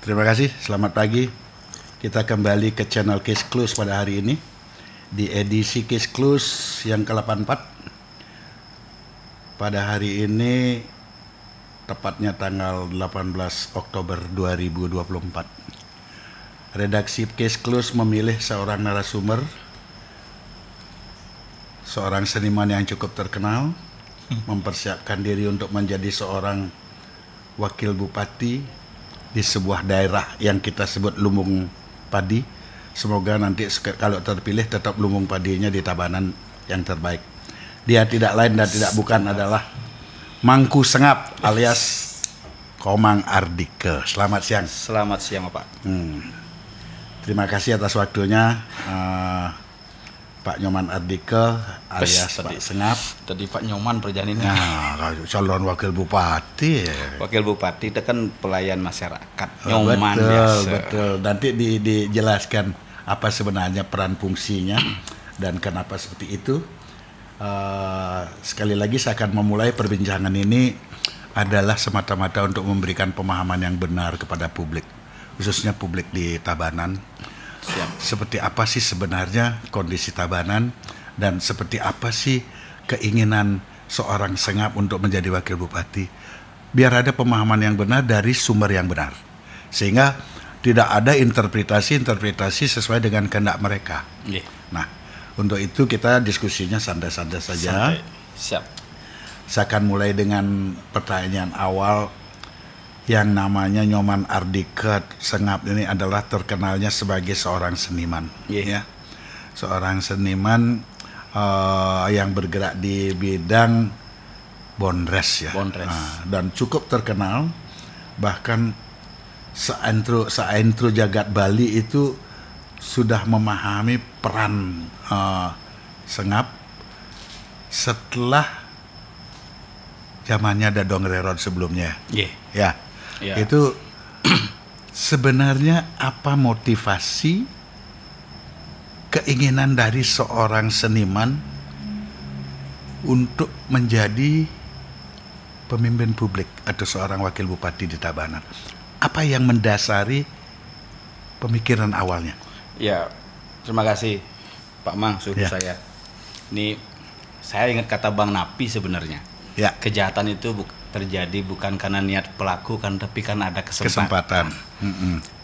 Terima kasih, selamat pagi. Kita kembali ke channel Case Close pada hari ini. Di edisi Case Close yang ke-84. Pada hari ini, tepatnya tanggal 18 Oktober 2024. Redaksi Case Close memilih seorang narasumber, seorang seniman yang cukup terkenal, mempersiapkan diri untuk menjadi seorang wakil bupati di sebuah daerah yang kita sebut lumbung padi. Semoga nanti kalau terpilih tetap lumbung padinya di Tabanan yang terbaik. Dia tidak lain dan tidak bukan adalah Mangku Sengap alias Komang Ardike. Selamat siang. Selamat siang, Pak. Terima kasih atas waktunya, Pak Nyoman Ardike alias Pak Sengap. Tadi Pak Nyoman perjalanannya. Nah, calon wakil bupati. Wakil bupati itu kan pelayan masyarakat. Nyoman betul, biasa. Betul. Nanti dijelaskan apa sebenarnya peran fungsinya dan kenapa seperti itu. Sekali lagi saya akan memulai perbincangan ini adalah semata-mata untuk memberikan pemahaman yang benar kepada publik, khususnya publik di Tabanan. Siap. Seperti apa sih sebenarnya kondisi Tabanan dan seperti apa sih keinginan seorang Sengap untuk menjadi wakil bupati, biar ada pemahaman yang benar dari sumber yang benar, sehingga tidak ada interpretasi sesuai dengan kehendak mereka. Yeah. Nah, untuk itu kita diskusinya santai-santai saja. Santai. Siap. Saya akan mulai dengan pertanyaan awal. Yang namanya Nyoman Ardike Sengap ini adalah terkenalnya sebagai seorang seniman, ya, seorang seniman yang bergerak di bidang bondres, ya, dan cukup terkenal, bahkan seantro jagat Bali itu sudah memahami peran Sengap setelah zamannya Dadong Rerod sebelumnya, ya. Ya. Itu sebenarnya apa motivasi keinginan dari seorang seniman untuk menjadi pemimpin publik atau seorang wakil bupati di Tabanan? Apa yang mendasari pemikiran awalnya? Ya, terima kasih Pak Mang, suhu saya. Ini saya ingat kata Bang Napi sebenarnya. Ya. Kejahatan itu terjadi bukan karena niat pelaku kan, tapi karena ada kesempatan.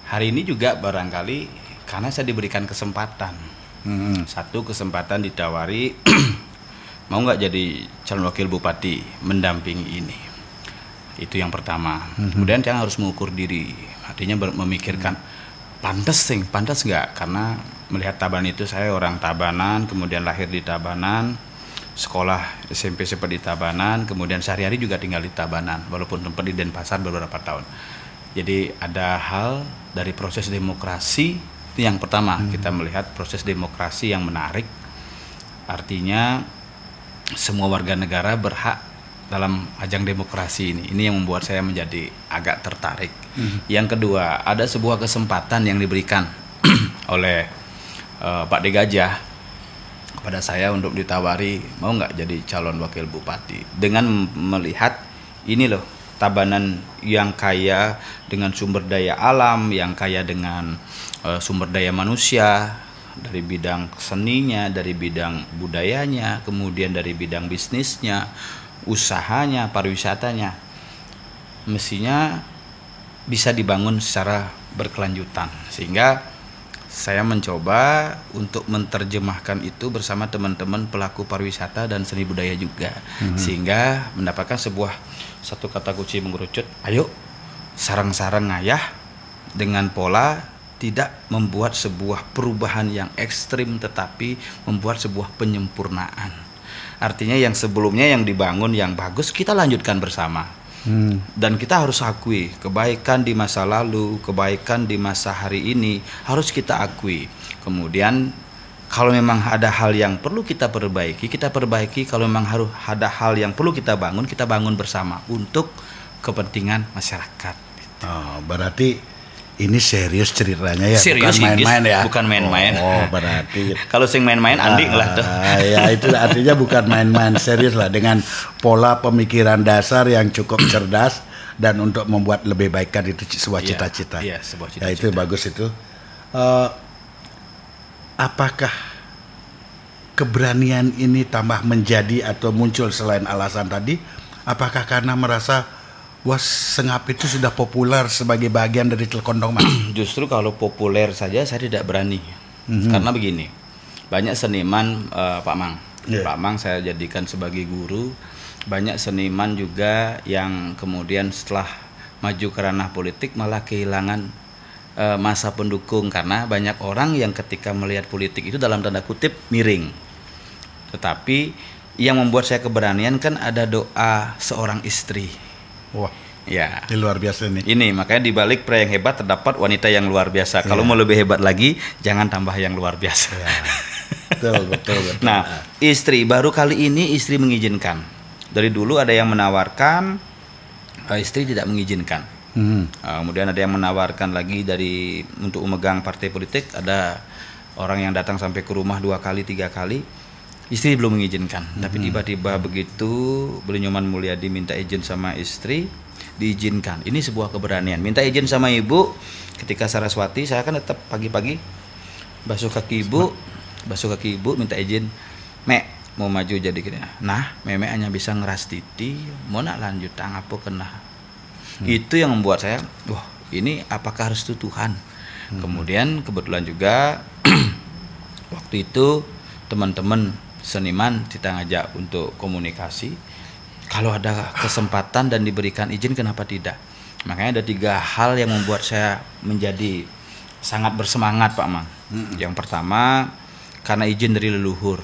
Hari ini juga barangkali karena saya diberikan kesempatan. Satu kesempatan ditawari mau nggak jadi calon wakil bupati mendampingi ini. Itu yang pertama. Kemudian jangan harus mengukur diri. Artinya memikirkan pantas nggak, karena melihat Tabanan itu saya orang Tabanan, kemudian lahir di Tabanan, sekolah SMP sempat di Tabanan, kemudian sehari-hari juga tinggal di Tabanan, walaupun tempat di Denpasar beberapa tahun. Jadi ada hal dari proses demokrasi, itu yang pertama, kita melihat proses demokrasi yang menarik. Artinya semua warga negara berhak dalam ajang demokrasi ini. Ini yang membuat saya menjadi agak tertarik. Yang kedua, ada sebuah kesempatan yang diberikan oleh Pak De Gajah pada saya untuk ditawari mau nggak jadi calon wakil bupati, dengan melihat ini loh Tabanan yang kaya dengan sumber daya alam, yang kaya dengan sumber daya manusia, dari bidang seninya, dari bidang budayanya, kemudian dari bidang bisnisnya, usahanya, pariwisatanya, mestinya bisa dibangun secara berkelanjutan. Sehingga saya mencoba untuk menerjemahkan itu bersama teman-teman pelaku pariwisata dan seni budaya juga, sehingga mendapatkan satu kata kunci mengerucut, ayo sarang-sarang ngayah dengan pola tidak membuat sebuah perubahan yang ekstrim, tetapi membuat sebuah penyempurnaan. Artinya yang sebelumnya yang dibangun yang bagus kita lanjutkan bersama. Dan kita harus akui kebaikan di masa lalu, kebaikan di masa hari ini harus kita akui. Kemudian kalau memang ada hal yang perlu kita perbaiki, kita perbaiki. Kalau memang harus ada hal yang perlu kita bangun bersama untuk kepentingan masyarakat. Oh, berarti ini serius ceritanya ya, serius, bukan main-main ya? Bukan main-main. Oh, berarti kalau sing main-main Anding lah tuh. Ya, itu artinya bukan main-main, serius lah, dengan pola pemikiran dasar yang cukup cerdas dan untuk membuat lebih baik kan itu sebuah cita-cita. Iya, sebuah cita-cita. Ya itu bagus itu. Apakah keberanian ini tambah menjadi atau muncul selain alasan tadi? Apakah karena merasa Sengap itu sudah populer sebagai bagian dari Telkondong, Mas? Justru kalau populer saja saya tidak berani. Karena begini, banyak seniman, Pak Mang. Pak Mang saya jadikan sebagai guru. Banyak seniman juga yang kemudian setelah maju ke ranah politik malah kehilangan masa pendukung. Karena banyak orang yang ketika melihat politik itu dalam tanda kutip miring. Tetapi yang membuat saya keberanian kan ada doa seorang istri. Wah, ya, ini luar biasa nih. Ini makanya di balik pria yang hebat terdapat wanita yang luar biasa. Kalau mau lebih hebat lagi, jangan tambah yang luar biasa. Ya. Betul. Nah, istri baru kali ini istri mengizinkan. Dari dulu ada yang menawarkan, istri tidak mengizinkan. Kemudian ada yang menawarkan lagi untuk memegang partai politik. Ada orang yang datang sampai ke rumah 2 kali, 3 kali. Istri belum mengizinkan, tapi tiba-tiba begitu beliau Nyoman Mulyadi minta izin sama istri, diizinkan. Ini sebuah keberanian. Minta izin sama ibu, ketika Saraswati saya kan tetap pagi-pagi basuh kaki ibu, minta izin, Mek mau maju jadi gini. Nah, Meme hanya bisa ngeras titi, mau nak lanjut apa kena. Itu yang membuat saya, wah ini apakah harus itu Tuhan? Kemudian kebetulan juga waktu itu teman-teman seniman kita ngajak untuk komunikasi. Kalau ada kesempatan dan diberikan izin, kenapa tidak? Makanya ada 3 hal yang membuat saya menjadi sangat bersemangat, Pak Mang. Yang pertama, karena izin dari leluhur.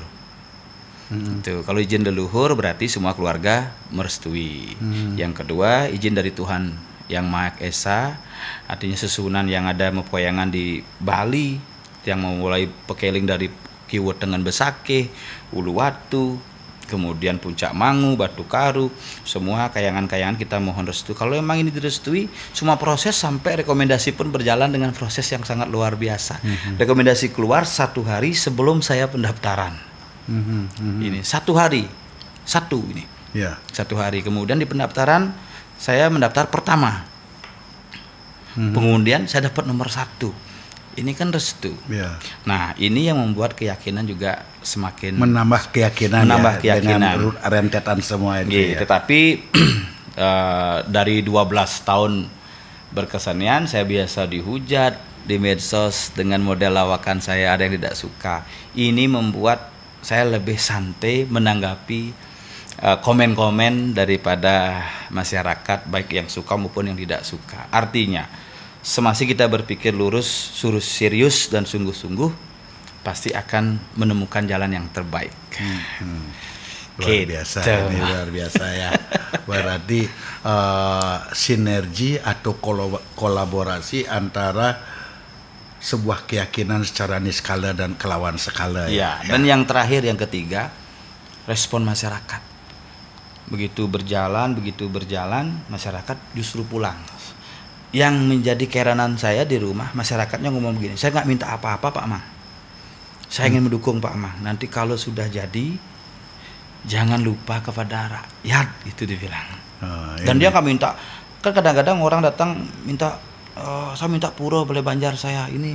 Tuh, kalau izin leluhur berarti semua keluarga merestui. Yang kedua, izin dari Tuhan yang Maha Esa, artinya susunan yang ada mepoyangan di Bali, yang memulai pekeling dari Kiwet dengan Besakeh, Uluwatu, kemudian Puncak Mangu, Batu Karu, semua kayangan-kayangan kita mohon restu. Kalau memang ini direstui, semua proses sampai rekomendasi pun berjalan dengan proses yang sangat luar biasa. Rekomendasi keluar 1 hari sebelum saya pendaftaran. Ini 1 hari, 1 ini. 1 hari kemudian di pendaftaran saya mendaftar pertama. Pengundian saya dapat nomor 1. Ini kan restu. Nah, ini yang membuat keyakinan juga semakin menambah keyakinan dengan rentetan semua itu. Tetapi dari 12 tahun berkesenian, saya biasa dihujat di medsos dengan model lawakan saya, ada yang tidak suka. Ini membuat saya lebih santai menanggapi komen-komen daripada masyarakat, baik yang suka maupun yang tidak suka. Artinya semasa kita berpikir lurus, serius dan sungguh-sungguh, pasti akan menemukan jalan yang terbaik. Luar biasa, ini luar biasa ya. Berarti sinergi atau kolaborasi antara sebuah keyakinan secara niskala dan kelawan skala. Ya. Dan yang terakhir, yang ketiga, respon masyarakat. Begitu berjalan, masyarakat justru pulang. Yang menjadi keheranan saya di rumah, masyarakatnya ngomong begini, saya nggak minta apa-apa Pak Mang, saya ingin mendukung Pak Mang, nanti kalau sudah jadi jangan lupa kepada rakyat, itu dibilang. Dan dia nggak minta, kan kadang-kadang orang datang minta, saya minta pura boleh Banjar saya ini,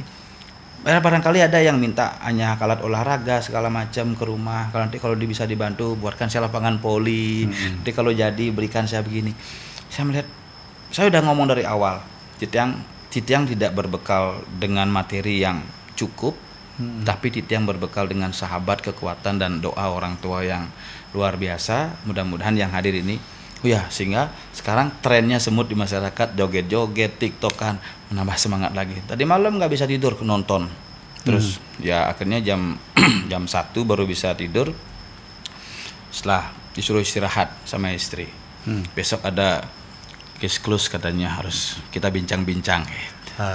barangkali ada yang minta hanya alat olahraga segala macam ke rumah, nanti kalau bisa dibantu buatkan saya lapangan voli, nanti kalau jadi berikan saya begini. Saya melihat, saya udah ngomong dari awal, Titiang tidak berbekal dengan materi yang cukup, tapi Titiang berbekal dengan sahabat, kekuatan, dan doa orang tua yang luar biasa. Mudah-mudahan yang hadir ini, sehingga sekarang trennya semut di masyarakat, joget-joget, tiktokan, menambah semangat lagi. Tadi malam nggak bisa tidur, nonton. Terus akhirnya jam 1 baru bisa tidur, setelah disuruh istirahat sama istri. Besok ada case close katanya, harus kita bincang-bincang.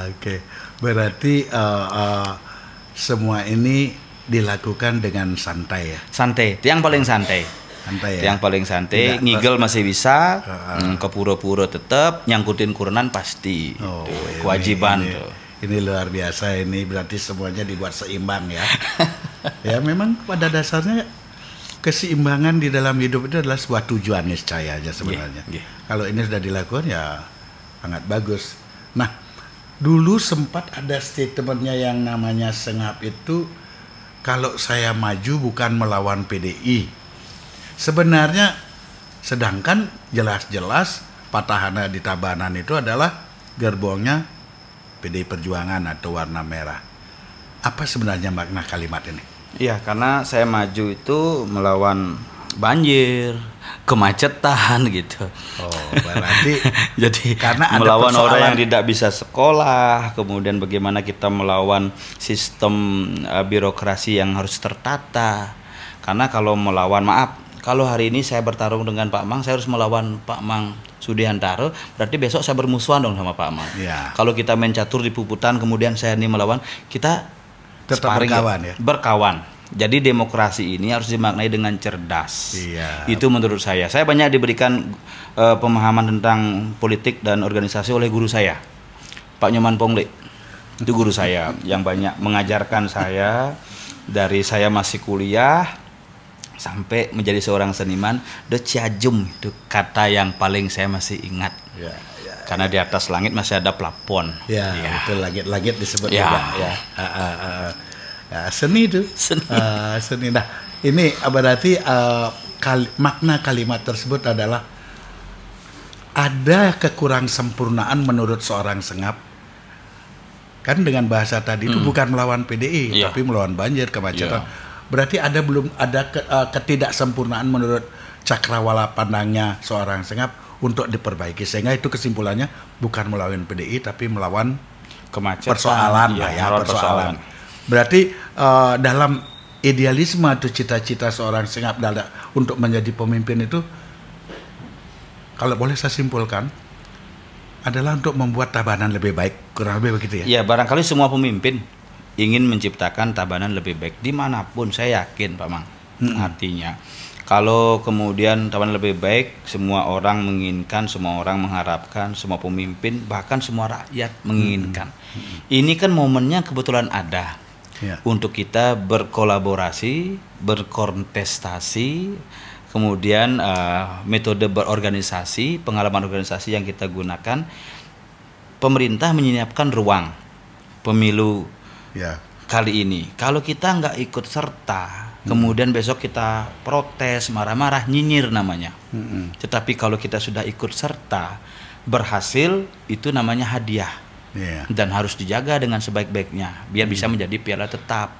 Oke. Berarti semua ini dilakukan dengan santai ya? Santai, yang paling santai. Ya? Yang paling santai, ngigel masih bisa, ke pura-pura tetap, nyangkutin Quran pasti. Kewajiban tuh. Ini luar biasa, ini berarti semuanya dibuat seimbang ya. Ya memang pada dasarnya keseimbangan di dalam hidup itu adalah sebuah tujuan niscaya aja sebenarnya. Kalau ini sudah dilakukan ya sangat bagus. Nah, dulu sempat ada statementnya yang namanya Sengap itu, kalau saya maju bukan melawan PDI. Sebenarnya sedangkan jelas-jelas Petahana di Tabanan itu adalah gerbongnya PDI Perjuangan atau warna merah. Apa sebenarnya makna kalimat ini? Iya, karena saya maju itu melawan banjir, kemacetan gitu. Oh, berarti jadi karena ada melawan persoalan orang yang tidak bisa sekolah, kemudian bagaimana kita melawan sistem birokrasi yang harus tertata. Karena kalau melawan, maaf, kalau hari ini saya bertarung dengan Pak Mang, saya harus melawan Pak Mang Sudiantaro, berarti besok saya bermusuhan dong sama Pak Mang. Ya. Kalau kita main catur di puputan, kemudian saya ini melawan, kita tetap berkawan ya. Berkawan. Jadi demokrasi ini harus dimaknai dengan cerdas. Iya. Itu menurut saya. Saya banyak diberikan pemahaman tentang politik dan organisasi oleh guru saya, Pak Nyoman Pongle. Itu guru saya yang banyak mengajarkan saya dari saya masih kuliah sampai menjadi seorang seniman. De Ciajum itu kata yang paling saya masih ingat. Ya. Karena di atas langit masih ada plafon. Ya, itu langit-langit disebut juga. Ya. Seni itu. Seni. Nah, ini berarti makna kalimat tersebut adalah ada kekurang sempurnaan menurut seorang Sengap. Kan dengan bahasa tadi itu bukan melawan PDI, tapi melawan banjir, kemacetan. Berarti belum ada ketidaksempurnaan menurut cakrawala pandangnya seorang Sengap untuk diperbaiki, sehingga itu kesimpulannya bukan melawan PDI tapi melawan kemacetan, persoalan, persoalan. Berarti dalam idealisme atau cita-cita seorang Sengap untuk menjadi pemimpin itu, kalau boleh saya simpulkan, adalah untuk membuat Tabanan lebih baik, kurang lebih begitu ya? Iya, barangkali semua pemimpin ingin menciptakan Tabanan lebih baik dimanapun, saya yakin Pak Mang. Artinya kalau kemudian Tabanan lebih baik, semua orang menginginkan, semua orang mengharapkan, semua pemimpin, bahkan semua rakyat menginginkan. Ini kan momennya kebetulan ada untuk kita berkolaborasi, berkontestasi, kemudian metode berorganisasi, pengalaman organisasi yang kita gunakan. Pemerintah menyiapkan ruang pemilu kali ini. Kalau kita nggak ikut serta, kemudian besok kita protes, marah-marah, nyinyir namanya. Tetapi kalau kita sudah ikut serta, berhasil, itu namanya hadiah. Dan harus dijaga dengan sebaik-baiknya, biar bisa menjadi piala tetap.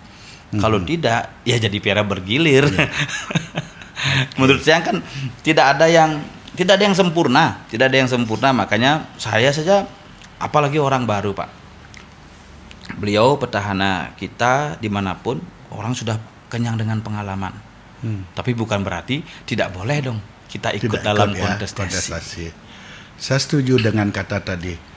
Kalau tidak, ya jadi piala bergilir. Menurut saya kan tidak ada yang sempurna, Makanya saya saja, apalagi orang baru Pak. Beliau petahana kita dimanapun, orang sudah kenyang dengan pengalaman. Tapi bukan berarti tidak boleh dong kita ikut dalam kontestasi. Saya setuju dengan kata tadi.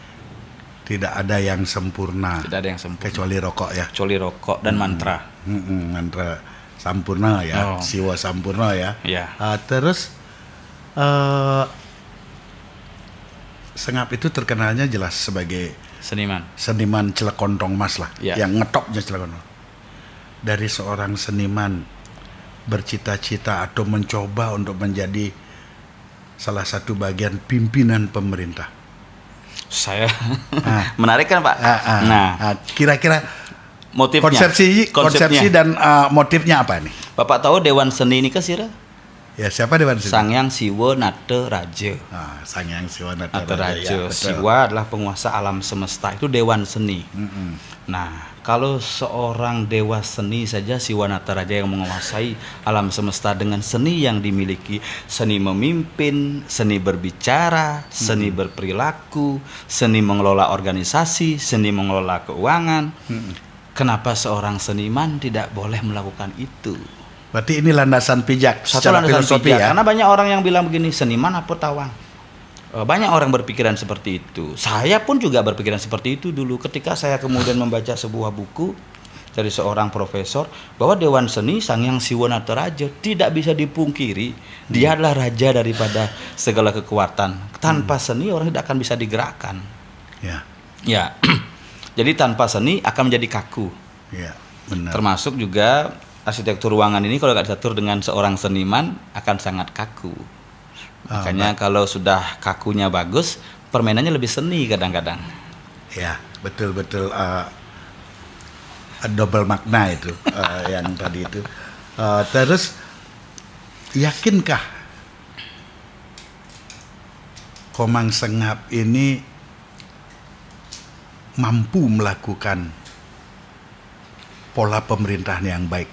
Tidak ada yang sempurna. Tidak ada yang sempurna. Kecuali rokok ya. Kecuali rokok dan mantra. Mantra sampurna ya. Siwa sampurna ya. Terus Sengap itu terkenalnya jelas sebagai seniman celekontong mas lah, yang ngetopnya celekontong. Dari seorang seniman bercita-cita atau mencoba untuk menjadi salah satu bagian pimpinan pemerintah. Saya menarik kan Pak? Kira-kira motifnya, konsepsi dan motifnya apa nih? Bapak tahu Dewan Seni ini kan Sira? Ya, siapa Dewan Seni? Sangyang Siwa Nata Raja. Sangyang Siwa Nata Raja. Siwa adalah penguasa alam semesta, itu Dewan Seni. Nah, kalau seorang dewa seni saja, Siwa Nata Raja yang menguasai alam semesta dengan seni yang dimiliki, seni memimpin, seni berbicara, seni berperilaku, seni mengelola organisasi, seni mengelola keuangan. Kenapa seorang seniman tidak boleh melakukan itu? Berarti ini landasan pijak secara filosofi ya. Karena banyak orang yang bilang begini, seniman apa tawang. Banyak orang berpikiran seperti itu. Saya pun juga berpikiran seperti itu dulu ketika saya kemudian membaca sebuah buku dari seorang profesor bahwa Dewan Seni Sangyang Siwa Nata Raja tidak bisa dipungkiri. Dia adalah raja daripada segala kekuatan. Tanpa seni orang tidak akan bisa digerakkan. Ya. Jadi tanpa seni akan menjadi kaku. Ya, benar. Termasuk juga arsitektur ruangan ini kalau nggak diatur dengan seorang seniman akan sangat kaku. Makanya kalau sudah kakunya bagus, permainannya lebih seni kadang-kadang. Ya, betul-betul double makna itu yang tadi itu. Terus, yakinkah Komang Sengap ini mampu melakukan pola pemerintahan yang baik?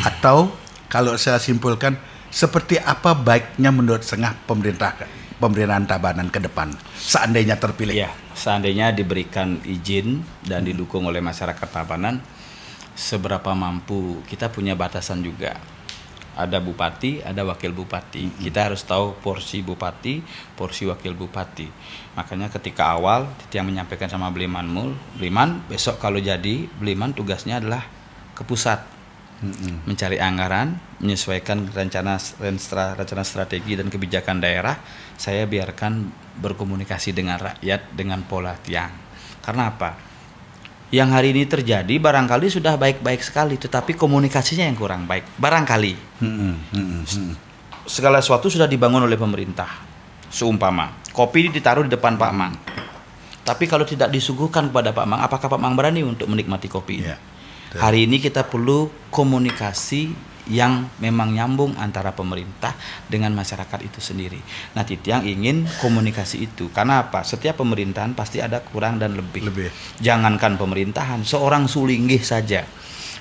Atau kalau saya simpulkan, seperti apa baiknya menurut Sengap pemerintahan Tabanan ke depan seandainya terpilih? Ya, seandainya diberikan izin dan didukung oleh masyarakat Tabanan, seberapa mampu, kita punya batasan juga. Ada bupati, ada wakil bupati. Kita harus tahu porsi bupati, porsi wakil bupati. Makanya ketika awal Titiang menyampaikan sama Bliman Mul, Bliman besok kalau jadi, Bliman tugasnya adalah ke pusat, mencari anggaran, menyesuaikan rencana strategi dan kebijakan daerah. Saya biarkan berkomunikasi dengan rakyat dengan pola Tiang. Karena apa? Yang hari ini terjadi barangkali sudah baik-baik sekali, tetapi komunikasinya yang kurang baik. Barangkali segala sesuatu sudah dibangun oleh pemerintah. Seumpama kopi ditaruh di depan Pak Mang, tapi kalau tidak disuguhkan kepada Pak Mang, apakah Pak Mang berani untuk menikmati kopi ini? Hari ini kita perlu komunikasi yang memang nyambung antara pemerintah dengan masyarakat itu sendiri. Nah, Titiang ingin komunikasi itu. Karena apa? Setiap pemerintahan pasti ada kurang dan lebih. Jangankan pemerintahan, seorang Sulinggih saja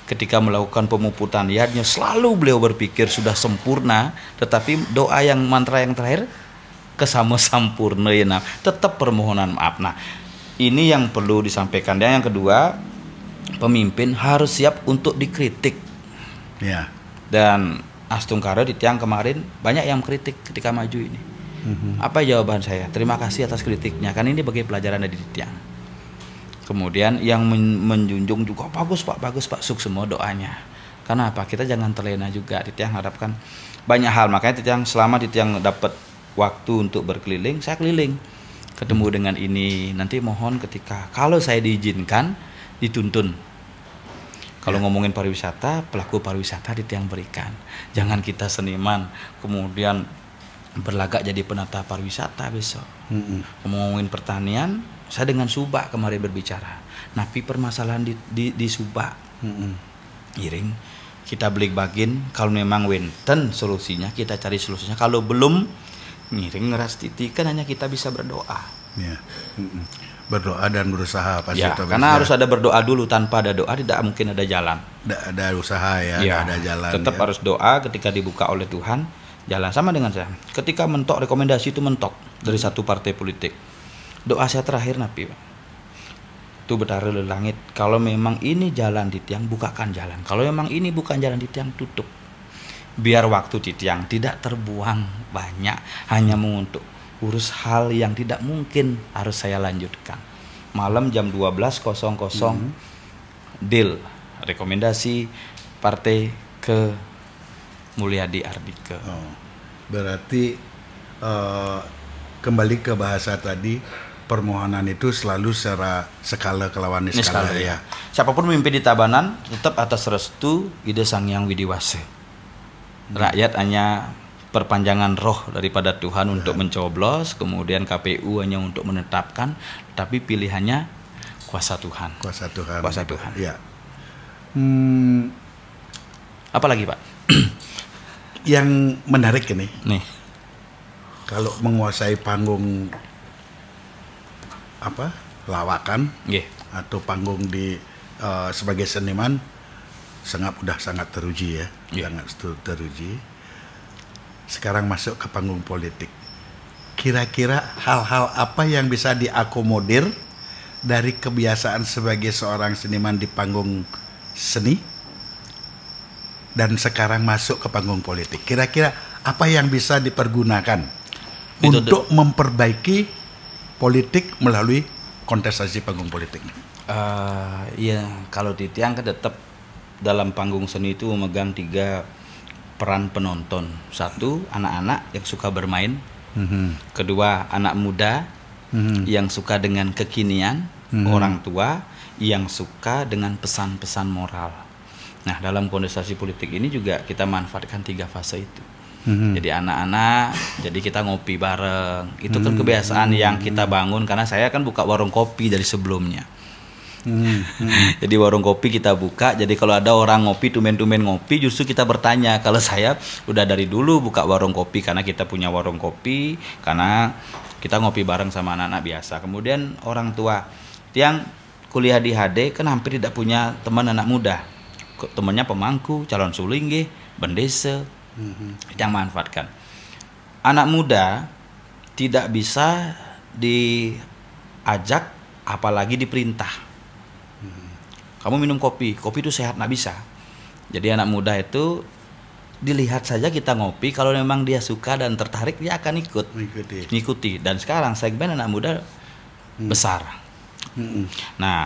ketika melakukan pemuputan niatnya selalu beliau berpikir sudah sempurna, tetapi doa yang mantra yang terakhir kesama sampurna ya, nah, tetap permohonan maaf. Nah, ini yang perlu disampaikan. Dan yang kedua, pemimpin harus siap untuk dikritik. Ya. Dan Astungkara di Tiang kemarin banyak yang kritik ketika maju ini. Apa jawaban saya? Terima kasih atas kritiknya. Kan ini bagi pelajaran dari Tiang. Kemudian yang menjunjung juga bagus Pak, sukses semua doanya. Karena apa? Kita jangan terlena juga. Tiang harapkan banyak hal. Makanya Tiang selama Tiang dapat waktu untuk berkeliling, saya keliling. Ketemu dengan ini. Nanti mohon ketika kalau saya diizinkan dituntun. Kalau ngomongin pariwisata, pelaku pariwisata Tiang berikan. Jangan kita seniman kemudian berlagak jadi penata pariwisata besok. Ngomongin pertanian, saya dengan Subak kemarin berbicara. Napi permasalahan di Subak. Iring kita beli bagin, kalau memang wenten solusinya kita cari solusinya. Kalau belum ngiring ngeras titik kan hanya kita bisa berdoa. Ya. Berdoa dan berusaha pasti ya, karena harus ada berdoa dulu. Tanpa ada doa tidak mungkin ada jalan. Ada usaha ya, ada jalan. Tetap harus doa ketika dibuka oleh Tuhan. Jalan sama dengan saya. Ketika mentok rekomendasi itu mentok dari satu partai politik. Doa saya terakhir Nabi, itu bertaruh di langit. Kalau memang ini jalan di Tiang, bukakan jalan. Kalau memang ini bukan jalan di Tiang, tutup. Biar waktu di Tiang tidak terbuang banyak hanya untuk urus hal yang tidak mungkin harus saya lanjutkan. Malam jam 12.00 deal rekomendasi partai ke Mulyadi Ardike. Berarti kembali ke bahasa tadi, permohonan itu selalu secara skala kelawan skala ya. Siapapun memimpin di Tabanan tetap atas restu Ide Sang Hyang Widiwase. Rakyat hanya perpanjangan roh daripada Tuhan untuk mencoblos, kemudian KPU hanya untuk menetapkan, tapi pilihannya kuasa Tuhan. Kuasa Tuhan. Kuasa Tuhan. Ya. Apalagi Pak? Yang menarik ini, nih, kalau menguasai panggung lawakan, atau panggung di sebagai seniman, udah sangat teruji ya, sangat teruji. Sekarang masuk ke panggung politik. Kira-kira hal-hal apa yang bisa diakomodir dari kebiasaan sebagai seorang seniman di panggung seni dan sekarang masuk ke panggung politik? Kira-kira apa yang bisa dipergunakan untuk memperbaiki politik melalui kontestasi panggung politik? Ya, kalau di Tiang kan tetap dalam panggung seni itu memegang 3 peran penonton. 1, anak-anak yang suka bermain. Kedua, anak muda yang suka dengan kekinian. Orang tua yang suka dengan pesan-pesan moral. Nah, dalam kontestasi politik ini juga kita manfaatkan 3 fase itu. Jadi anak-anak, jadi kita ngopi bareng. Itu kan kebiasaan yang kita bangun karena saya kan buka warung kopi dari sebelumnya. Jadi warung kopi kita buka. Jadi kalau ada orang ngopi, tumen-tumen ngopi, justru kita bertanya. Kalau saya udah dari dulu buka warung kopi karena kita punya warung kopi, karena kita ngopi bareng sama anak-anak biasa. Kemudian orang tua yang kuliah di HD kan hampir tidak punya teman anak muda. Temannya pemangku, calon suling, bendesa. Yang manfaatkan. Anak muda tidak bisa diajak, apalagi diperintah. Kamu minum kopi, kopi itu sehat, nggak bisa. Jadi anak muda itu dilihat saja kita ngopi, kalau memang dia suka dan tertarik dia akan ngikuti. Dan sekarang segmen anak muda besar. Nah,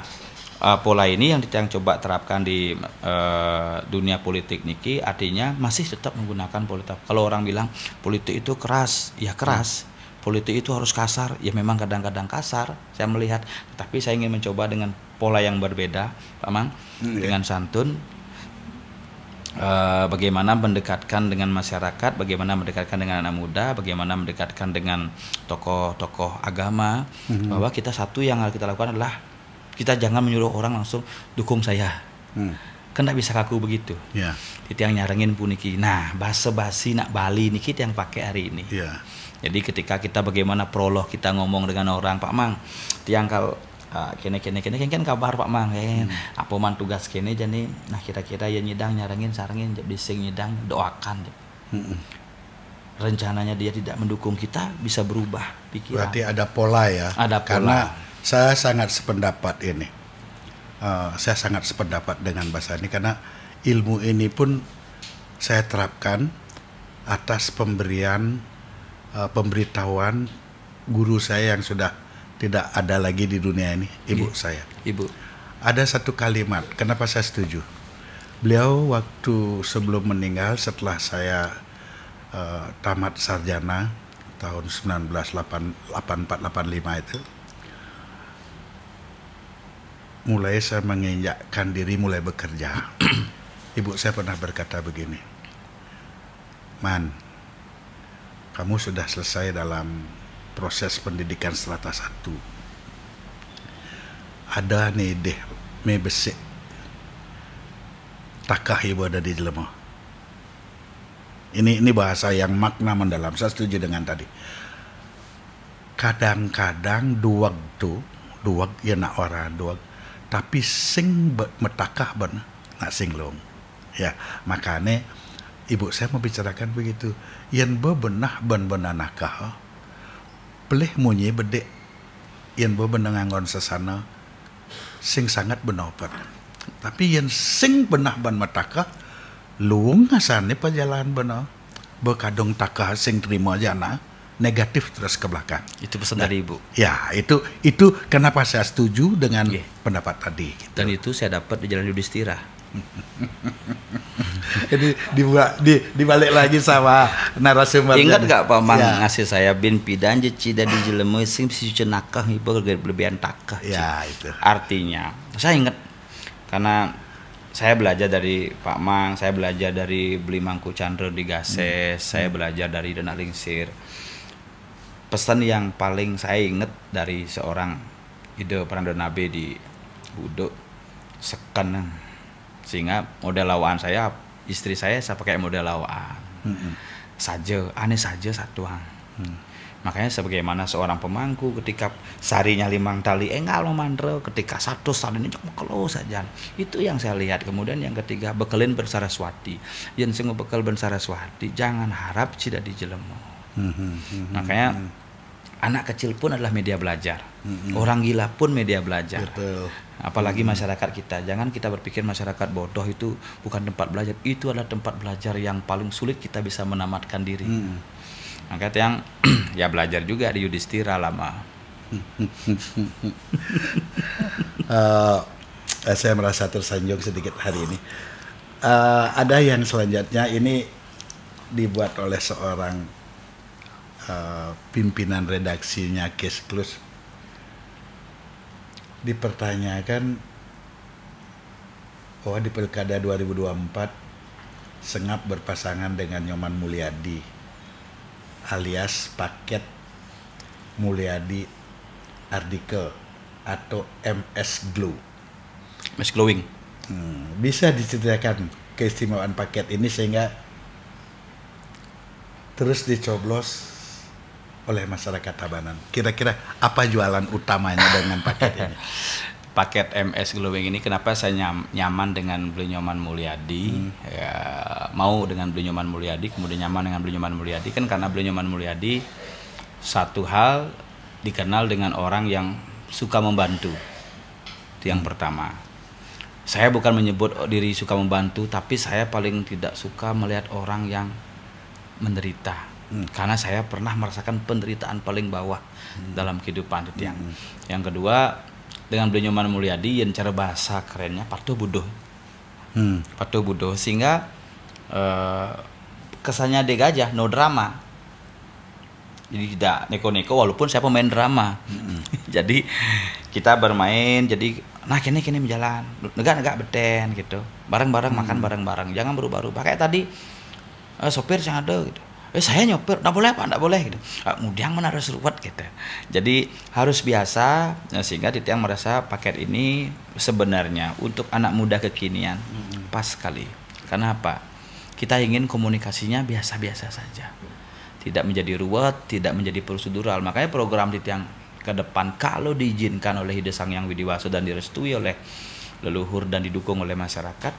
pola ini yang coba terapkan di dunia politik niki, artinya masih tetap menggunakan politik. Kalau orang bilang politik itu keras, ya keras. Politik itu harus kasar, ya memang kadang-kadang kasar. Saya melihat, tapi saya ingin mencoba dengan pola yang berbeda, Pak Mang, dengan santun. Bagaimana mendekatkan dengan masyarakat, bagaimana mendekatkan dengan anak muda, bagaimana mendekatkan dengan tokoh-tokoh agama, bahwa kita satu yang harus kita lakukan adalah kita jangan menyuruh orang langsung dukung saya. Kan tidak bisa kaku begitu. Itu yang nyarengin puniki. Nah, bahasa basi nak Bali niki yang pakai hari ini. Jadi ketika kita bagaimana prolog kita ngomong dengan orang, Pak Mang, tiang kalau kene kan kabar Pak Mang, apa man tugas kene jadi, nah kira-kira ya nyidang nyarengin sarengin bising nyidang doakan. Rencananya dia tidak mendukung kita bisa berubah pikiran. Berarti ada pola ya. Ada pola. Karena saya sangat sependapat ini. Saya sangat sependapat dengan bahasa ini karena ilmu ini pun saya terapkan atas pemberitahuan guru saya yang sudah tidak ada lagi di dunia ini, ibu saya. Ibu. Ada satu kalimat, kenapa saya setuju. Beliau waktu sebelum meninggal, setelah saya tamat sarjana tahun 1984-85 itu, mulai saya menginjakkan diri, mulai bekerja. Ibu saya pernah berkata begini, Man, kamu sudah selesai dalam proses pendidikan strata 1. Ada nih deh, me besik. Takah ibu ada di jelema. Ini bahasa yang makna mendalam. Saya setuju dengan tadi. Kadang-kadang duag ya nak orang duag, tapi sing metakah ben nak sing long. Ya, makanya ibu saya membicarakan begitu. Yang bebenah ben-benanakah pelih munyi bedek yang bebenangangon sesana sing sangat benopat. Tapi yang sing benah ban mataka luung ngasane perjalanan benar bekadong takah sing terima jana negatif terus ke belakang. Itu pesan dari ibu. Ya, itu kenapa saya setuju dengan pendapat tadi. Gitu. Dan itu saya dapat di Jalan Yudhistira. Jadi dibalik lagi sama narasumber. Ingat gak Pak Mang ngasih saya bin pidan cida di jelema sing si cenakah ibu berlebihan takah. Ya, itu. Artinya, saya ingat karena saya belajar dari Pak Mang, saya belajar dari Beli Mangku Chandra di Gases, saya belajar dari Dana Lingsir. Pesan yang paling saya ingat dari seorang ide Prandonabe di Budok sekan, sehingga model lawaan saya, istri saya pakai model lawaan saja, aneh saja satuan. Makanya sebagaimana seorang pemangku ketika sarinya 5 tali engal mandro, ketika satu salinya cuma kalau saja. Itu yang saya lihat. Kemudian yang ketiga, bekelin bersaraswati. Yang sing bekal bersaraswati jangan harap tidak dijelemo. Makanya anak kecil pun adalah media belajar. Orang gila pun media belajar. Betul. Apalagi masyarakat kita. Jangan kita berpikir masyarakat bodoh itu bukan tempat belajar. Itu adalah tempat belajar yang paling sulit kita bisa menamatkan diri. Makanya yang ya belajar juga di Yudhistira lama. Saya merasa tersanjung sedikit hari ini. Ada yang selanjutnya ini dibuat oleh seorang pimpinan redaksinya Case Close. Dipertanyakan bahwa di Pilkada 2024 Sengap berpasangan dengan Nyoman Mulyadi alias paket Mulyadi Artikel atau MS Glue. MS Glowing. Bisa diceritakan keistimewaan paket ini sehingga terus dicoblos oleh masyarakat Tabanan. Kira-kira apa jualan utamanya dengan paket ini? Paket MS Glowing ini kenapa saya nyaman dengan beliau Nyoman Mulyadi, ya, mau dengan beliau Nyoman Mulyadi, kemudian nyaman dengan beliau Nyoman Mulyadi kan karena beliau Nyoman Mulyadi satu hal dikenal dengan orang yang suka membantu. Itu yang pertama. Saya bukan menyebut diri suka membantu, tapi saya paling tidak suka melihat orang yang menderita. Karena saya pernah merasakan penderitaan paling bawah dalam kehidupan itu yang. Yang kedua, dengan beliau Nyoman Mulyadi yang cara bahasa kerennya patuh budoh. Patuh budoh sehingga kesannya degajah, no drama. Jadi tidak neko-neko walaupun saya pemain drama. Jadi kita bermain, jadi nah kini berjalan, negak beten gitu, bareng-bareng makan bareng-bareng, jangan berubah-ubah kayak tadi sopir yang ada gitu, saya nyopir, nggak boleh pak, nggak boleh gitu, kemudian mana harus ruwet gitu. Jadi harus biasa, sehingga Titiang merasa paket ini sebenarnya untuk anak muda kekinian pas sekali. Karena apa? Kita ingin komunikasinya biasa-biasa saja, tidak menjadi ruwet, tidak menjadi prosedural. Makanya program Titiang ke depan kalau diizinkan oleh Ide Sang Hyang Widiwasa dan direstui oleh leluhur dan didukung oleh masyarakat,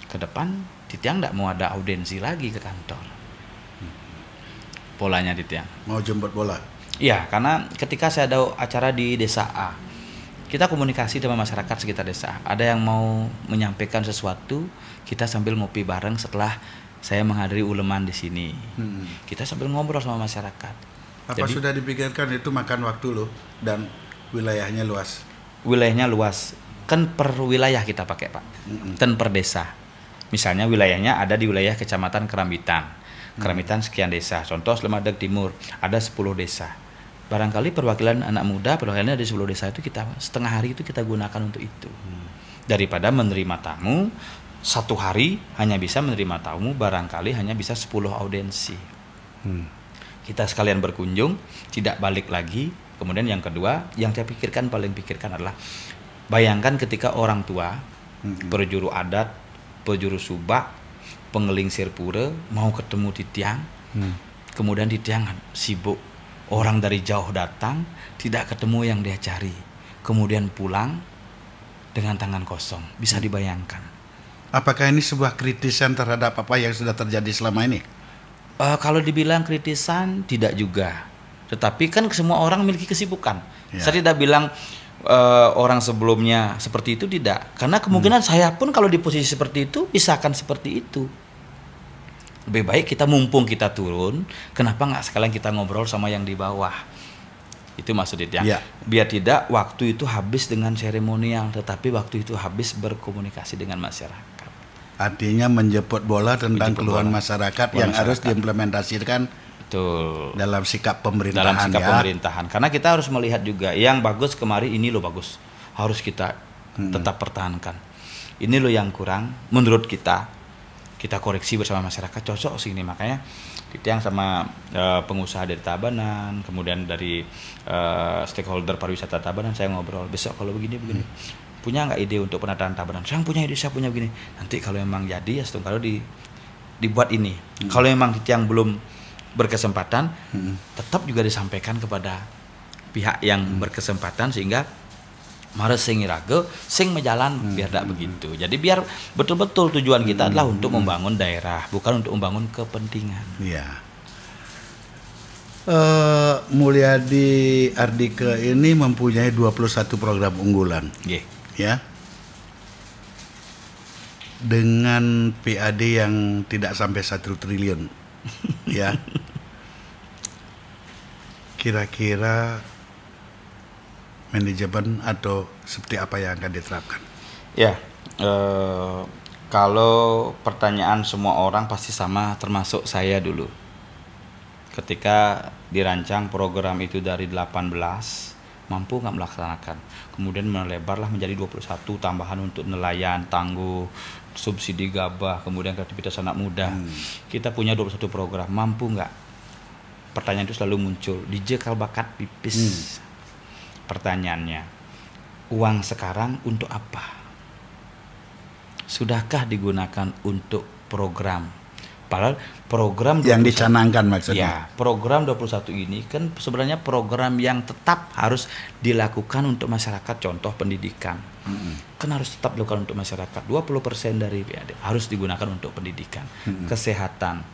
ke depan Titiang tidak mau ada audiensi lagi ke kantor. Polanya Titiang mau jemput bola. Iya, karena ketika saya ada acara di desa A, kita komunikasi dengan masyarakat sekitar desa. Ada yang mau menyampaikan sesuatu, kita sambil ngopi bareng setelah saya menghadiri uleman di sini. Kita sambil ngobrol sama masyarakat. Apa jadi, sudah dipikirkan itu makan waktu loh dan wilayahnya luas? Wilayahnya luas, kan per wilayah kita pakai Pak, dan per desa. Misalnya wilayahnya ada di wilayah Kecamatan Kerambitan, Kerambitan sekian desa. Contoh Slemadeg Timur ada 10 desa. Barangkali perwakilan anak muda, perwakilannya ada 10 desa itu kita setengah hari itu kita gunakan untuk itu. Daripada menerima tamu satu hari hanya bisa menerima tamu barangkali hanya bisa 10 audiensi. Kita sekalian berkunjung, tidak balik lagi. Kemudian yang kedua, yang saya paling pikirkan adalah bayangkan ketika orang tua, perjuru adat, perjuru subak, pengeling sirpura mau ketemu Titiang, kemudian Titiang sibuk, orang dari jauh datang, tidak ketemu yang dia cari, kemudian pulang dengan tangan kosong. Bisa dibayangkan. Apakah ini sebuah kritisan terhadap apa yang sudah terjadi selama ini? Kalau dibilang kritisan tidak juga, tetapi kan semua orang memiliki kesibukan. Saya tidak bilang orang sebelumnya seperti itu, tidak, karena kemungkinan saya pun kalau di posisi seperti itu bisa akan seperti itu. Lebih baik kita mumpung kita turun, kenapa nggak sekalian kita ngobrol sama yang di bawah? Itu maksudnya. Biar tidak waktu itu habis dengan seremonial, tetapi waktu itu habis berkomunikasi dengan masyarakat. Artinya menjemput bola tentang keluhan masyarakat yang harus diimplementasikan. Betul. Dalam sikap pemerintahan. Dalam sikap pemerintahan. Karena kita harus melihat juga yang bagus kemarin ini loh bagus. Harus kita tetap pertahankan. Ini loh yang kurang menurut kita. Kita koreksi bersama masyarakat, cocok sih ini. Makanya Titiang sama pengusaha dari Tabanan, kemudian dari stakeholder pariwisata Tabanan saya ngobrol, besok kalau begini punya nggak ide untuk penataan Tabanan? Saya punya ide, saya punya begini. Nanti kalau memang jadi ya kalau dibuat ini. Kalau memang Titiang belum berkesempatan, tetap juga disampaikan kepada pihak yang berkesempatan sehingga mare sing irage sing menjalan biar tidak begitu. Jadi biar betul-betul tujuan kita adalah untuk membangun daerah, bukan untuk membangun kepentingan. Iya. Mulyadi Artikel ini mempunyai 21 program unggulan. Ya. Dengan PAD yang tidak sampai 1 triliun. Ya. Kira-kira manajemen atau seperti apa yang akan diterapkan? Ya, kalau pertanyaan semua orang pasti sama, termasuk saya dulu. Ketika dirancang program itu dari 18, mampu nggak melaksanakan. Kemudian melebarlah menjadi 21 tambahan untuk nelayan, tangguh, subsidi gabah, kemudian kreativitas anak muda. Kita punya 21 program, mampu nggak? Pertanyaan itu selalu muncul. DJ Kalbakat pipis. Pertanyaannya, uang sekarang untuk apa? Sudahkah digunakan untuk program? Padahal program yang dicanangkan maksudnya. Ya, program 21 ini kan sebenarnya program yang tetap harus dilakukan untuk masyarakat, contoh pendidikan. Kan harus tetap dilakukan untuk masyarakat. 20% dari PAD harus digunakan untuk pendidikan, kesehatan,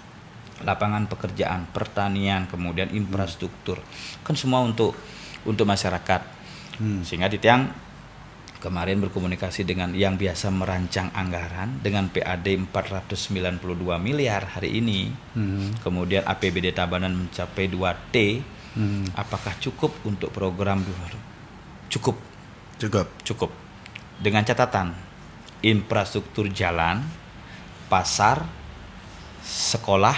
lapangan pekerjaan, pertanian, kemudian infrastruktur. Kan semua untuk masyarakat. Sehingga di tiang kemarin berkomunikasi dengan yang biasa merancang anggaran dengan PAD 492 miliar hari ini. Kemudian APBD Tabanan mencapai 2T. Apakah cukup untuk program? Cukup. Dengan catatan infrastruktur jalan, pasar, sekolah,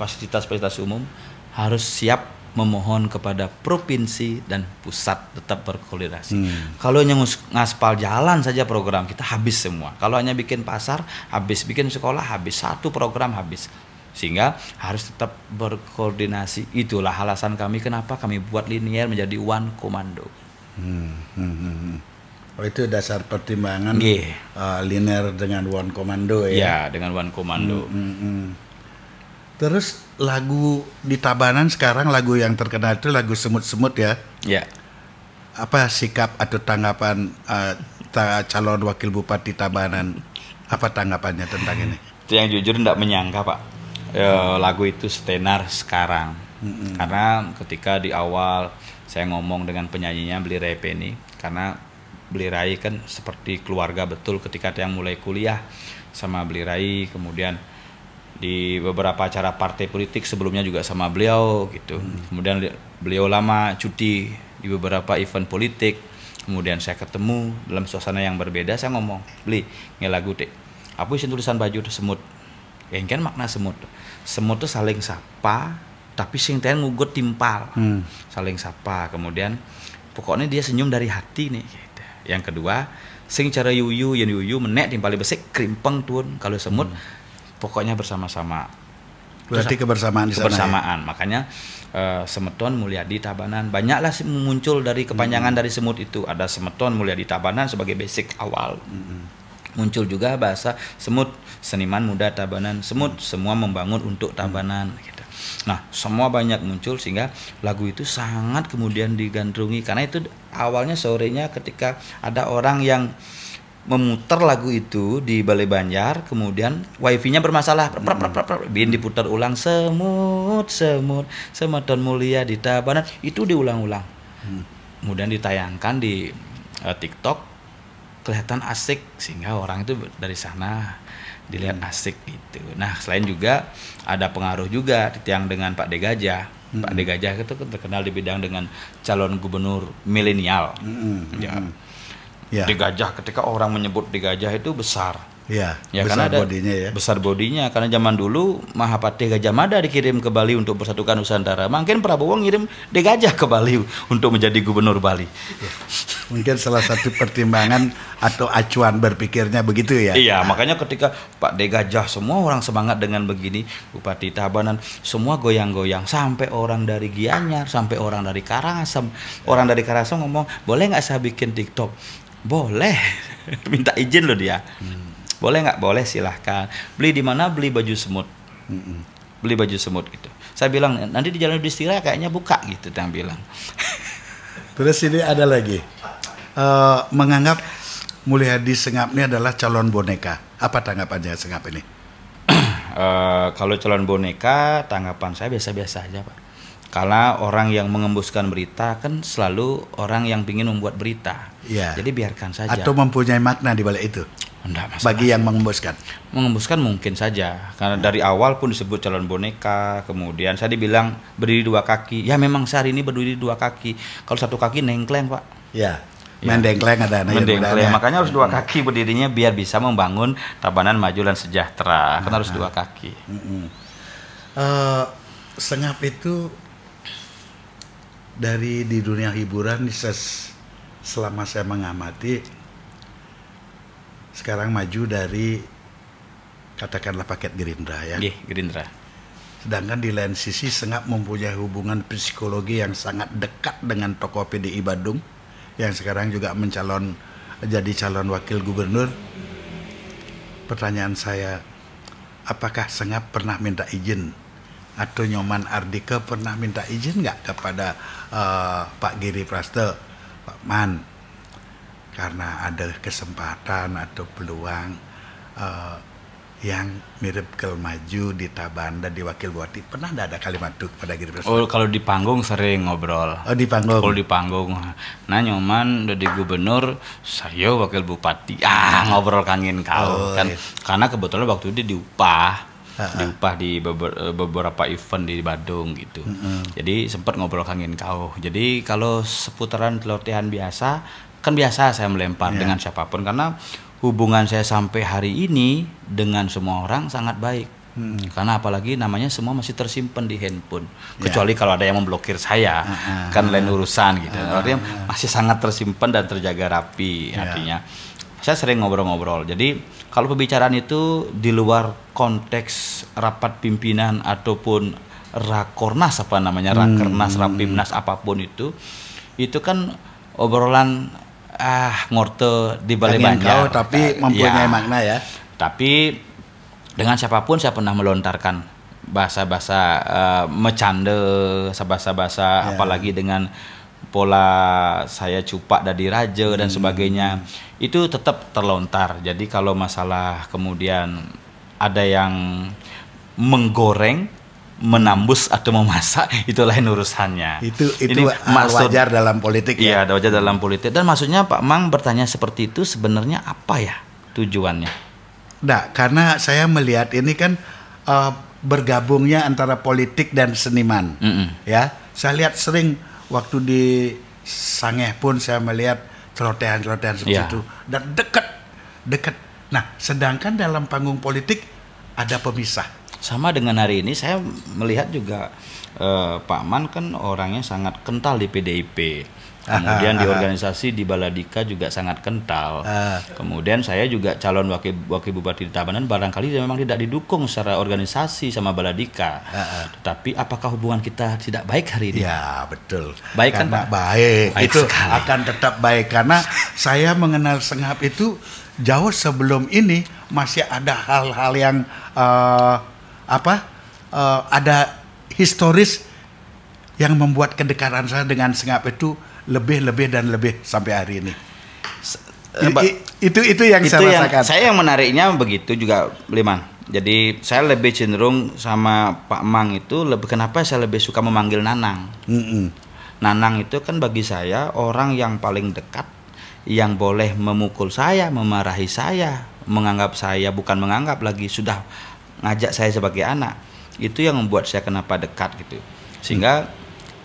fasilitas umum harus siap memohon kepada provinsi dan pusat tetap berkoordinasi. Kalau hanya ngaspal jalan saja program kita habis semua. Kalau hanya bikin pasar habis, bikin sekolah habis, satu program habis. Sehingga harus tetap berkoordinasi. Itulah alasan kami kenapa kami buat Linier menjadi one komando. Oh, itu dasar pertimbangan Linier dengan one komando ya? Ya, dengan one komando. Terus lagu di Tabanan sekarang, lagu yang terkenal itu lagu Semut-Semut ya? Ya. Apa sikap atau tanggapan calon wakil bupati Tabanan? Apa tanggapannya tentang ini? Itu yang jujur tidak menyangka Pak, lagu itu setenar sekarang. Karena ketika di awal saya ngomong dengan penyanyinya Beli Rai Penny, karena Beli Rai kan seperti keluarga betul ketika yang mulai kuliah sama Beli Rai, kemudian di beberapa acara partai politik sebelumnya juga sama beliau gitu. Kemudian beliau lama cuti di beberapa event politik. Kemudian saya ketemu dalam suasana yang berbeda, saya ngomong, "Beli, nge lagu teh. Apa isi tulisan baju semut?" Yang kan makna semut. Semut itu saling sapa, tapi sing teh ngugut timpal. Saling sapa. Kemudian pokoknya dia senyum dari hati nih gitu. Yang kedua, sing cara yuyu yang yuyu menek timpali besik krimpeng tuan. Kalau semut pokoknya bersama-sama. Berarti kebersamaan di sana. Kebersamaan. Ya? Makanya Semeton Mulyadi Tabanan banyaklah muncul dari kepanjangan dari semut itu. Ada Semeton Mulyadi Tabanan sebagai basic awal. Muncul juga bahasa semut, seniman muda Tabanan, semut, semua membangun untuk Tabanan gitu. Nah, semua banyak muncul sehingga lagu itu sangat kemudian digandrungi karena itu awalnya sorenya ketika ada orang yang memutar lagu itu di Balai Banjar, kemudian wifi-nya bermasalah, bin diputar ulang semut Semeton mulia di Tabanan, itu diulang-ulang. Kemudian ditayangkan di TikTok, kelihatan asik sehingga orang itu dari sana dilihat asik gitu. Nah, selain juga ada pengaruh juga yang dengan Pak De Gajah. Pak De Gajah itu terkenal di bidang dengan calon gubernur milenial. De Gajah, ketika orang menyebut De Gajah itu besar. Ya besar bodinya ya. Besar bodinya karena zaman dulu Mahapati Gajah Mada dikirim ke Bali untuk persatukan Nusantara. Mungkin Prabowo ngirim De Gajah ke Bali untuk menjadi gubernur Bali. Ya. Mungkin salah satu pertimbangan atau acuan berpikirnya begitu ya. Iya, makanya ketika Pak De Gajah semua orang semangat dengan begini, Bupati Tabanan semua goyang-goyang, sampai orang dari Gianyar, sampai orang dari Karangasem. Orang dari Karangasem ngomong, "Boleh nggak saya bikin TikTok?" Boleh. Minta izin loh dia. Boleh nggak? Boleh, silahkan. Beli di mana? Beli baju semut. Beli baju semut gitu. Saya bilang nanti di Jalan Yudhistira kayaknya buka gitu, dia bilang. Terus ini ada lagi menganggap Mulyadi Sengap ini adalah calon boneka. Apa tanggapannya Sengap ini? Kalau calon boneka, tanggapan saya biasa-biasa aja Pak. Karena orang yang mengembuskan berita kan selalu orang yang ingin membuat berita. Ya. Jadi biarkan saja. Atau mempunyai makna di balik itu? Enggak masalah. Bagi yang mengembuskan? Mengembuskan mungkin saja. Karena dari awal pun disebut calon boneka. Kemudian saya dibilang berdiri 2 kaki. Ya memang saya hari ini berdiri 2 kaki. Kalau 1 kaki nengkleng Pak. Ya. Mendengkleng ada. Mendengkleng. Makanya harus 2 kaki berdirinya biar bisa membangun Tabanan maju dan sejahtera. Kan harus 2 kaki. Sengap itu Dari di dunia hiburan selama saya mengamati, sekarang maju dari katakanlah paket Gerindra ya. Gerindra. Sedangkan di lain sisi Sengap mempunyai hubungan psikologi yang sangat dekat dengan tokoh PDI Badung yang sekarang juga jadi calon wakil gubernur. Pertanyaan saya, apakah Sengap pernah minta izin atau Nyoman Ardika pernah minta izin nggak kepada Pak Giri Praste, Pak Man, karena ada kesempatan atau peluang yang mirip ke maju di Tabanda di Wakil Bupati, pernah ada kalimat itu kepada Giri Praste? Oh, kalau di panggung sering ngobrol. Oh, di panggung. Kalau di panggung. Nah, Nyoman udah di gubernur, saya wakil bupati. Ngobrol kangen kau kan. Iya. Karena kebetulan waktu itu diupah di beberapa event di Badung gitu. Jadi sempat ngobrol kangen kau. Jadi kalau seputaran celotehan biasa, kan biasa saya melempar dengan siapapun karena hubungan saya sampai hari ini dengan semua orang sangat baik. Karena apalagi namanya semua masih tersimpan di handphone. Kecuali kalau ada yang memblokir saya, kan lain urusan gitu. Artinya masih sangat tersimpan dan terjaga rapi. Artinya saya sering ngobrol-ngobrol. Jadi kalau pembicaraan itu di luar konteks rapat pimpinan ataupun rakornas rakernas, rapimnas apapun itu kan obrolan ngorte di Balai Banjar, tapi mempunyai makna ya. Tapi dengan siapapun saya pernah melontarkan bahasa-bahasa mecande, bahasa-bahasa apalagi dengan pola saya cupak dari raja dan sebagainya, itu tetap terlontar. Jadi kalau masalah kemudian ada yang menggoreng, menambus atau memasak, itu lain urusannya. Itu wajar dalam politik ya. Iya, wajar dalam politik. Dan maksudnya Pak Mang bertanya seperti itu sebenarnya apa ya tujuannya? Nah, karena saya melihat ini kan bergabungnya antara politik dan seniman. Ya, saya lihat sering waktu di Sangeh pun saya melihat celotehan-celotehan seperti itu dan dekat. Nah, sedangkan dalam panggung politik ada pemisah. Sama dengan hari ini saya melihat juga Pak Man kan orangnya sangat kental di PDIP. Kemudian di organisasi di Baladika juga sangat kental. Kemudian saya juga calon wakil bupati di Tabanan, barangkali memang tidak didukung secara organisasi sama Baladika. Tapi apakah hubungan kita tidak baik hari ini? Ya, betul. Baik kan Pak? Baik itu sekali. Akan tetap baik karena saya mengenal Sengap itu jauh sebelum ini. Masih ada hal-hal yang ada historis yang membuat kedekatan saya dengan Sengap itu lebih sampai hari ini. Itu yang saya rasakan. Saya yang menariknya begitu juga, Liman. Jadi saya lebih cenderung sama Pak Mang itu kenapa saya lebih suka memanggil Nanang. Nanang itu kan bagi saya orang yang paling dekat, yang boleh memukul saya, memarahi saya, menganggap saya bukan menganggap lagi, sudah ngajak saya sebagai anak. Itu yang membuat saya kenapa dekat gitu. Sehingga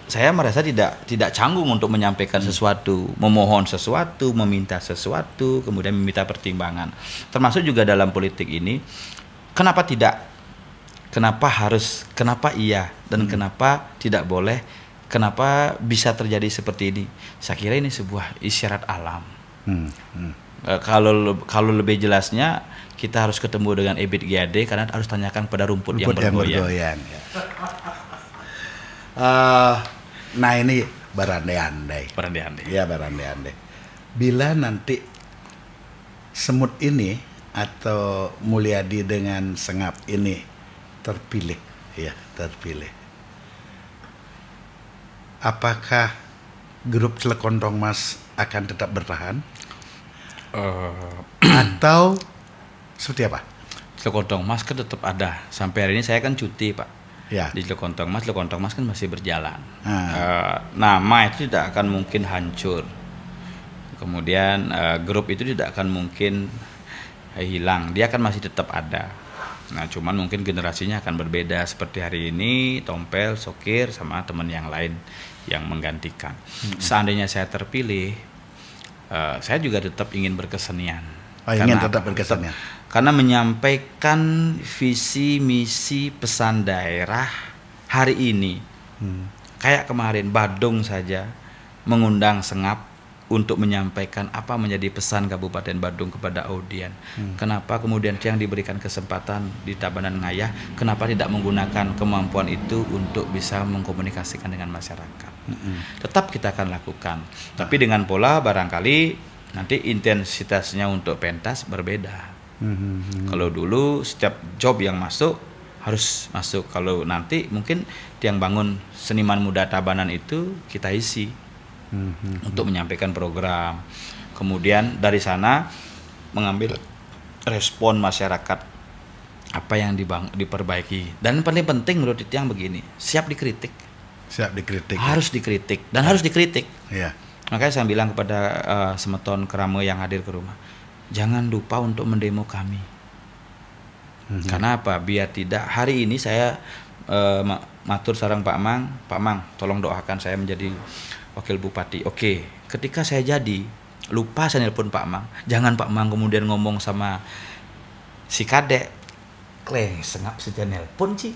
saya merasa tidak canggung untuk menyampaikan sesuatu, memohon sesuatu, meminta sesuatu, kemudian meminta pertimbangan. Termasuk juga dalam politik ini, kenapa tidak? Kenapa harus? Kenapa iya? Dan kenapa tidak boleh? Kenapa bisa terjadi seperti ini? Saya kira ini sebuah isyarat alam. Kalau lebih jelasnya, kita harus ketemu dengan Ebit GAD karena harus tanyakan pada rumput yang bergoyang. Nah ini berandai-andai. Ya, berandai-andai. Bila nanti Semut ini atau Mulyadi dengan Sengap ini terpilih, apakah grup Celekontong Mas akan tetap bertahan? Atau seperti apa? Celekontong Mas kan tetap ada. Sampai hari ini saya kan cuti, Pak. Ya. Di Celekontong Mas kan masih berjalan. Nama itu tidak akan mungkin hancur. Kemudian grup itu tidak akan mungkin hilang. Dia akan masih tetap ada. Nah, cuman mungkin generasinya akan berbeda. Seperti hari ini, Tompel, Sokir, sama teman yang lain yang menggantikan. Seandainya saya terpilih, saya juga tetap ingin berkesenian. Ingin tetap berkesenian. Karena menyampaikan visi misi pesan daerah hari ini Kayak kemarin Badung saja mengundang Sengap untuk menyampaikan apa menjadi pesan Kabupaten Badung kepada audien. Kenapa kemudian yang diberikan kesempatan di Tabanan Ngayah, kenapa tidak menggunakan kemampuan itu untuk bisa mengkomunikasikan dengan masyarakat? Tetap kita akan lakukan, tapi dengan pola barangkali nanti intensitasnya untuk pentas berbeda. Kalau dulu setiap job yang masuk harus masuk, kalau nanti mungkin yang bangun seniman muda Tabanan itu kita isi untuk menyampaikan program, kemudian dari sana mengambil respon masyarakat apa yang diperbaiki, dan paling penting menurut Tiang begini, siap dikritik, harus dikritik dan harus dikritik. Makanya saya bilang kepada semeton kerama yang hadir ke rumah, jangan lupa untuk mendemo kami. Karena apa? Biar tidak hari ini saya matur sarang Pak Mang, tolong doakan saya menjadi Wakil Bupati. Oke, ketika saya jadi, lupa saya nelpon Pak Mang. Jangan Pak Mang kemudian ngomong sama si kadek, kleng Sengap si nelpon Ci.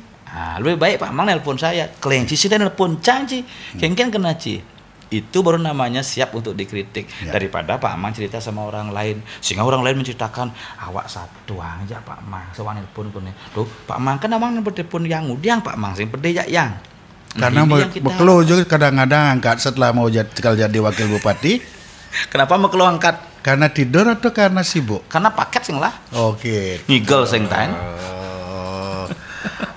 Lebih baik Pak Mang nelpon saya, kleng si nelpon Cang Ci. Kengken kena Ci. Itu baru namanya siap untuk dikritik, daripada Pak Mang cerita sama orang lain, sehingga orang lain menceritakan awak satu aja Pak Mang sewan nelpon kene. Tuh Pak Mang kan namang telepon yang udiang Pak Mang sing pede yang. Karena mekelo juga kadang-kadang angkat setelah mau jadi wakil bupati. Kenapa mekelo angkat? Karena tidur atau karena sibuk? Karena paket sing lah. Oke. Ngigel sing tain.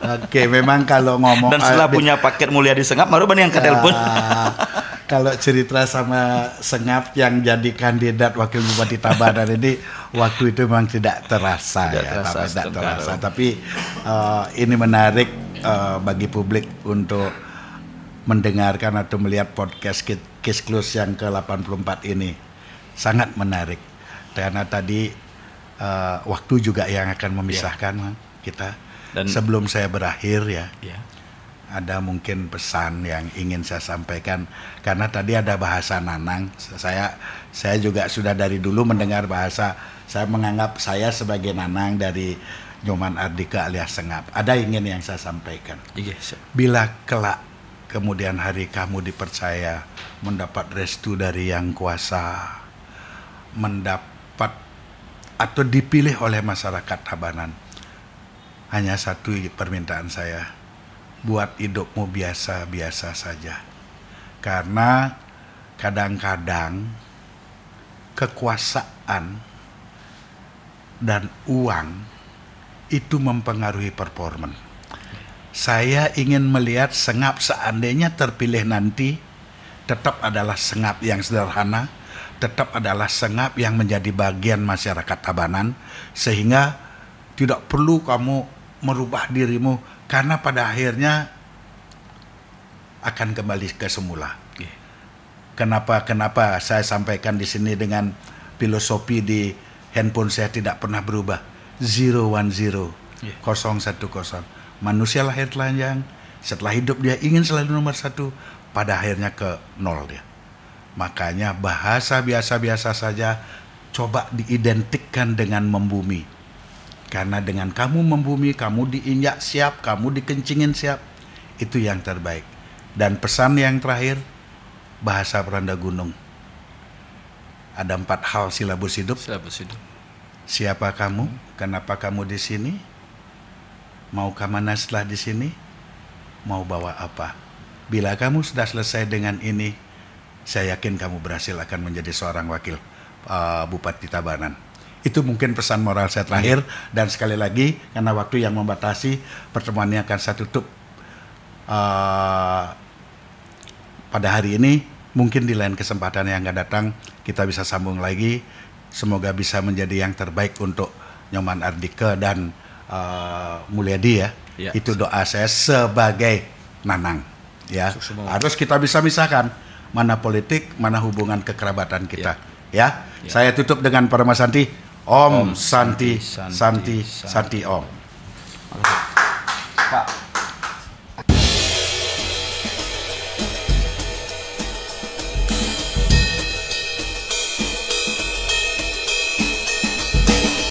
Oke, memang kalau ngomong dan setelah punya paket mulia di Sengap baru bani angkat telepon. Kalau cerita sama Sengap yang jadi kandidat wakil bupati Tabanan ini waktu itu memang tidak terasa. Tapi ini menarik bagi publik untuk mendengarkan atau melihat podcast Case Close yang ke-84 ini. Sangat menarik. Karena tadi waktu juga yang akan memisahkan kita. Dan sebelum saya berakhir ada mungkin pesan yang ingin saya sampaikan, karena tadi ada bahasa Nanang. Saya juga sudah dari dulu mendengar bahasa, saya menganggap saya sebagai Nanang dari Nyoman Ardika alias Sengap. Ada ingin yang saya sampaikan. Bila kelak kemudian hari kamu dipercaya mendapat restu dari Yang Kuasa, mendapat atau dipilih oleh masyarakat Tabanan, hanya satu permintaan saya, buat hidupmu biasa-biasa saja. Karena kadang-kadang kekuasaan dan uang itu mempengaruhi performa. Saya ingin melihat Sengap seandainya terpilih nanti, tetap adalah Sengap yang sederhana, tetap adalah Sengap yang menjadi bagian masyarakat Tabanan, sehingga tidak perlu kamu merubah dirimu, karena pada akhirnya akan kembali ke semula. Kenapa saya sampaikan di sini dengan filosofi di handphone saya tidak pernah berubah, 010, 010. Manusia lahir telanjang, setelah hidup dia ingin selalu nomor satu, pada akhirnya ke nol dia. Makanya bahasa biasa-biasa saja, coba diidentikan dengan membumi. Karena dengan kamu membumi, kamu diinjak siap, kamu dikencingin siap, itu yang terbaik. Dan pesan yang terakhir, bahasa Peranda Gunung. Ada 4 hal silabus hidup. Siapa kamu? Kenapa kamu di sini? Mau kemana setelah di sini? Mau bawa apa? Bila kamu sudah selesai dengan ini, saya yakin kamu berhasil akan menjadi seorang wakil Bupati Tabanan. Itu mungkin pesan moral saya terakhir. Dan sekali lagi, karena waktu yang membatasi, pertemuan ini akan saya tutup pada hari ini. Mungkin di lain kesempatan yang akan datang kita bisa sambung lagi. Semoga bisa menjadi yang terbaik untuk Nyoman Ardika dan Mulyadi ya. Itu doa saya sebagai Nanang ya. Harus kita bisa misahkan mana politik, mana hubungan kekerabatan kita ya. Saya tutup dengan Parama Santi. Om Santi Santi Santi Om. Pak